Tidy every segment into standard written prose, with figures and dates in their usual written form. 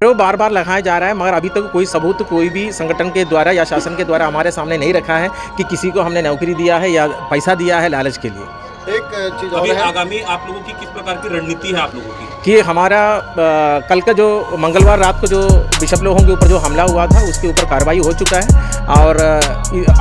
वो बार बार लगाया जा रहा है, मगर अभी तक कोई सबूत कोई भी संगठन के द्वारा या शासन के द्वारा हमारे सामने नहीं रखा है कि किसी को हमने नौकरी दिया है या पैसा दिया है लालच के लिए। एक चीज और अभी है आगामी आप लोगों की किस प्रकार की रणनीति है आप लोगों की? कि हमारा कल का जो मंगलवार रात को जो बिशप लोगों के ऊपर जो हमला हुआ था उसके ऊपर कार्रवाई हो चुका है।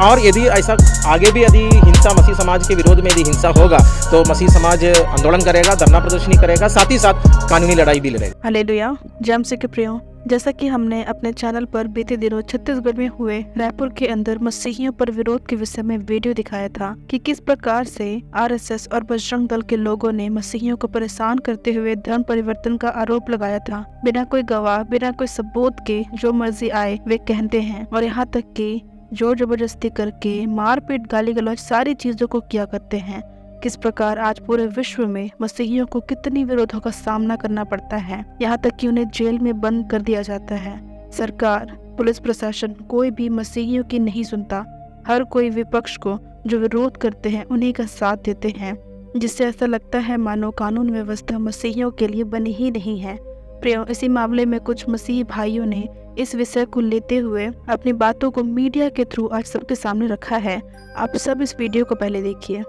और यदि ऐसा आगे भी यदि हिंसा मसीह समाज के विरोध में यदि हिंसा होगा तो मसीह समाज आंदोलन करेगा, धरना प्रदर्शनी करेगा, साथ ही साथ कानूनी लड़ाई भी लड़ेगा। हालेलुया। जय मसीह के प्रियो, जैसा कि हमने अपने चैनल पर बीते दिनों छत्तीसगढ़ में हुए रायपुर के अंदर मसीहियों पर विरोध के विषय में वीडियो दिखाया था कि किस प्रकार से आरएसएस और बजरंग दल के लोगों ने मसीहियों को परेशान करते हुए धर्म परिवर्तन का आरोप लगाया था। बिना कोई गवाह, बिना कोई सबूत के जो मर्जी आए वे कहते हैं, और यहाँ तक कि जोर जबरदस्ती करके मारपीट, गाली गलौज सारी चीजों को किया करते हैं। किस प्रकार आज पूरे विश्व में मसीहियों को कितनी विरोधों का सामना करना पड़ता है, यहाँ तक कि उन्हें जेल में बंद कर दिया जाता है। सरकार, पुलिस प्रशासन कोई भी मसीहियों की नहीं सुनता। हर कोई विपक्ष को जो विरोध करते हैं उन्हीं का साथ देते हैं, जिससे ऐसा लगता है मानो कानून व्यवस्था मसीहियों के लिए बनी ही नहीं है। प्रियो, इसी मामले में कुछ मसीही भाइयों ने इस विषय को लेते हुए अपनी बातों को मीडिया के थ्रू आज सबके सामने रखा है। आप सब इस वीडियो को पहले देखिए।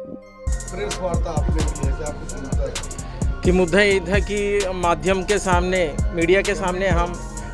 प्रेस वार्ता आपने की है, क्या कुछ मुद्दा है? कि मुद्दा ये था कि माध्यम के सामने, मीडिया के सामने हम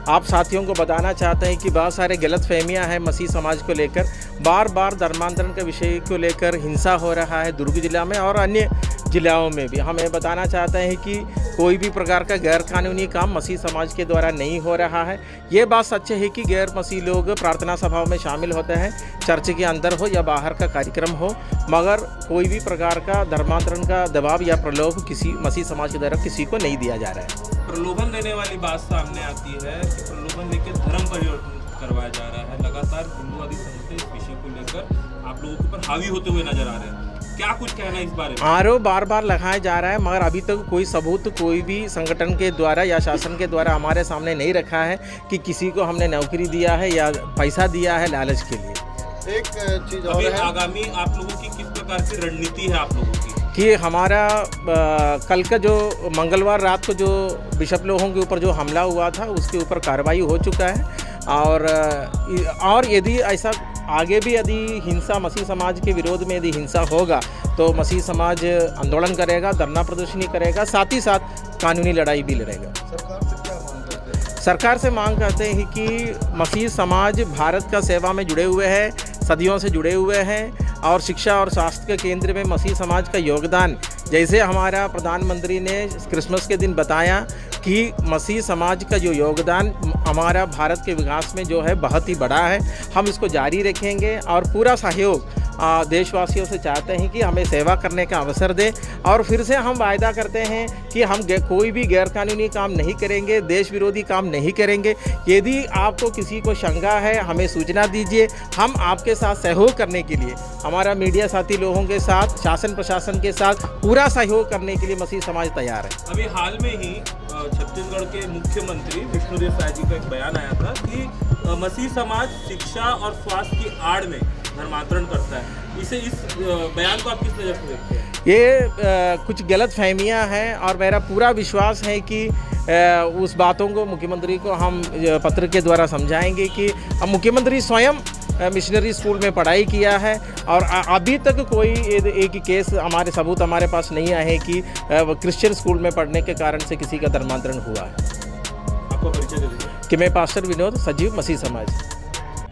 आप साथियों को बताना चाहते हैं कि बहुत सारे गलत फहमियाँ हैं मसीह समाज को लेकर। बार बार धर्मांतरण के विषय को लेकर हिंसा हो रहा है दुर्ग जिला में और अन्य जिलाओं में भी। हम ये बताना चाहते हैं कि कोई भी प्रकार का गैर कानूनी काम मसीह समाज के द्वारा नहीं हो रहा है। ये बात सच है कि गैर मसीह लोग प्रार्थना सभाओं में शामिल होते हैं, चर्च के अंदर हो या बाहर का कार्यक्रम हो, मगर कोई भी प्रकार का धर्मांतरण का दबाव या प्रलोभ किसी मसीह समाज के द्वारा किसी को नहीं दिया जा रहा है। प्रलोभन देने वाली बात सामने आती है कि प्रलोभन देकर धर्म परिवर्तन करवाया जा रहा है। लगातार हिंदूवादी संगठन इस विषय को लेकर आप लोगों के ऊपर हावी होते हुए नजर आ रहे हैं। क्या कुछ कहना है इस बारे में? आरोप बार बार लगाया जा रहा है, मगर अभी तक कोई सबूत कोई भी संगठन के द्वारा या शासन के द्वारा हमारे सामने नहीं रखा है कि किसी को हमने नौकरी दिया है या पैसा दिया है लालच के लिए। एक चीज और अभी है आगामी आप लोगों की किस प्रकार की रणनीति है आप लोगों की? कि हमारा कल का जो मंगलवार रात को जो बिशप लोगों के ऊपर जो हमला हुआ था उसके ऊपर कार्रवाई हो चुका है। और यदि ऐसा आगे भी यदि हिंसा मसीह समाज के विरोध में यदि हिंसा होगा तो मसीह समाज आंदोलन करेगा, धरना प्रदर्शनी करेगा, साथ ही साथ कानूनी लड़ाई भी लड़ेगा। सरकार से क्या मांग करते हैं? सरकार से मांग करते हैं कि मसीह समाज भारत का सेवा में जुड़े हुए हैं, सदियों से जुड़े हुए हैं, और शिक्षा और स्वास्थ्य के केंद्र में मसीह समाज का योगदान, जैसे हमारा प्रधानमंत्री ने क्रिसमस के दिन बताया कि मसीह समाज का जो योगदान हमारा भारत के विकास में जो है बहुत ही बड़ा है। हम इसको जारी रखेंगे और पूरा सहयोग देशवासियों से चाहते हैं कि हमें सेवा करने का अवसर दें। और फिर से हम वायदा करते हैं कि हम कोई भी गैरकानूनी काम नहीं करेंगे, देश विरोधी काम नहीं करेंगे। यदि आपको किसी को शंका है हमें सूचना दीजिए, हम आपके साथ सहयोग करने के लिए, हमारा मीडिया साथी लोगों के साथ, शासन प्रशासन के साथ पूरा सहयोग करने के लिए मसीह समाज तैयार है। अभी हाल में ही छत्तीसगढ़ के मुख्यमंत्री विष्णुदेव साय जी का एक बयान आया था कि मसीह समाज शिक्षा और स्वास्थ्य की आड़ में धर्मांतरण करता है। इस बयान को आप किस नज़र से देखते हैं? ये कुछ गलत फहमियाँ हैं और मेरा पूरा विश्वास है कि उस बातों को मुख्यमंत्री को हम पत्र के द्वारा समझाएंगे कि मुख्यमंत्री स्वयं मिशनरी स्कूल में पढ़ाई किया है और अभी तक कोई एक केस हमारे सबूत हमारे पास नहीं आए हैं कि क्रिश्चियन स्कूल में पढ़ने के कारण से किसी का धर्मांतरण हुआ है। आपका परिचय दे दीजिए। कि मैं पास्टर विनोद, सजीव मसीह समाज।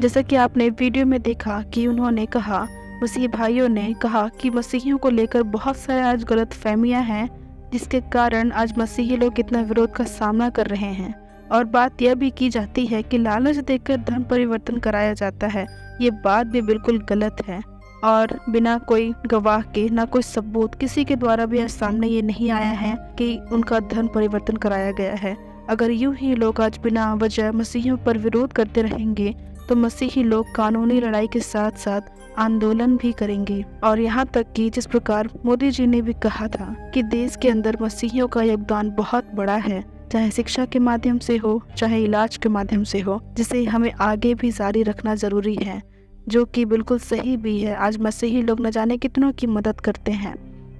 जैसा कि आपने वीडियो में देखा कि उन्होंने कहा, मसीही भाइयों ने कहा कि मसीहियों को लेकर बहुत सारे आज गलत फहमियाँ हैं, जिसके कारण आज मसीही लोग इतना विरोध का सामना कर रहे हैं। और बात यह भी की जाती है कि लालच देकर धर्म परिवर्तन कराया जाता है। ये बात भी बिल्कुल गलत है और बिना कोई गवाह के, ना कोई सबूत किसी के द्वारा भी आज सामने ये नहीं आया है कि उनका धर्म परिवर्तन कराया गया है। अगर यूं ही लोग आज बिना वजह मसीहियों पर विरोध करते रहेंगे तो मसीही लोग कानूनी लड़ाई के साथ साथ आंदोलन भी करेंगे। और यहाँ तक कि जिस प्रकार मोदी जी ने भी कहा था कि देश के अंदर मसीहियों का योगदान बहुत बड़ा है, चाहे शिक्षा के माध्यम से हो, चाहे इलाज के माध्यम से हो, जिसे हमें आगे भी जारी रखना जरूरी है, जो कि बिल्कुल सही भी है। आज मसीही लोग न जाने कितनों की मदद करते हैं।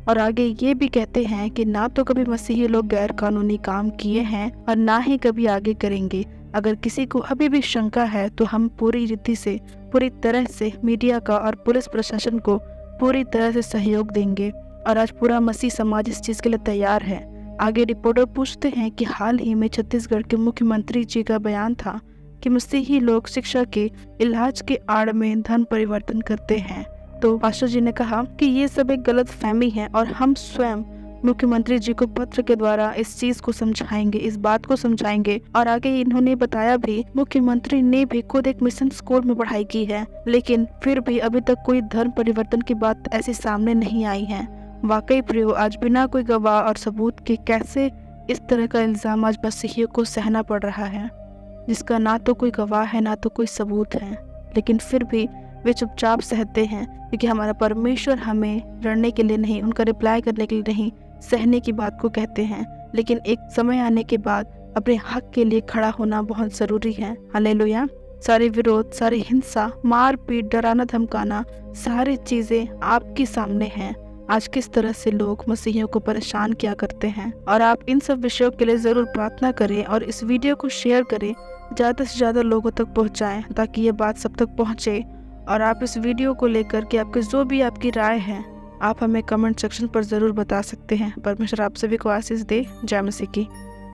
और आगे ये भी कहते हैं कि ना तो कभी मसीही लोग गैर कानूनी काम किए हैं और ना ही कभी आगे करेंगे। अगर किसी को अभी भी शंका है तो हम पूरी तरह से मीडिया का और पुलिस प्रशासन को पूरी तरह से सहयोग देंगे और आज पूरा मसीह समाज इस चीज़ के लिए तैयार है। आगे रिपोर्टर पूछते हैं कि हाल ही में छत्तीसगढ़ के मुख्यमंत्री जी का बयान था कि मसीही लोग शिक्षा के इलाज के आड़ में धन परिवर्तन करते हैं। तो पास्टर जी ने कहा कि ये सब एक गलत फहमी है और हम स्वयं मुख्यमंत्री जी को पत्र के द्वारा इस चीज को समझाएंगे, इस बात को समझाएंगे। और आगे इन्होंने बताया भी मुख्यमंत्री ने भी खुद एक मिशन स्कूल में पढ़ाई की है, लेकिन फिर भी अभी तक कोई धर्म परिवर्तन की बात ऐसे सामने नहीं आई है। वाकई प्रियो, आज बिना कोई गवाह और सबूत के कैसे इस तरह का इल्जाम आज मसीहियों को सहना पड़ रहा है, जिसका ना तो कोई गवाह है ना तो कोई सबूत है, लेकिन फिर भी वे चुपचाप सहते हैं क्योंकि हमारा परमेश्वर हमें लड़ने के लिए नहीं, उनका रिप्लाई करने के लिए नहीं, सहने की बात को कहते हैं। लेकिन एक समय आने के बाद अपने हक के लिए खड़ा होना बहुत ज़रूरी है। हालेलुया। सारे विरोध, सारी हिंसा, मारपीट, डराना धमकाना, सारी चीज़ें आपके सामने हैं। आज किस तरह से लोग मसीहियों को परेशान किया करते हैं, और आप इन सब विषयों के लिए ज़रूर प्रार्थना करें और इस वीडियो को शेयर करें, ज़्यादा से ज़्यादा लोगों तक पहुँचाएँ ताकि ये बात सब तक पहुँचे। और आप इस वीडियो को लेकर के आपके जो भी आपकी राय है आप हमें कमेंट सेक्शन पर ज़रूर बता सकते हैं। परमेश्वर आप सभी को आशीष दे। जय मसीह की।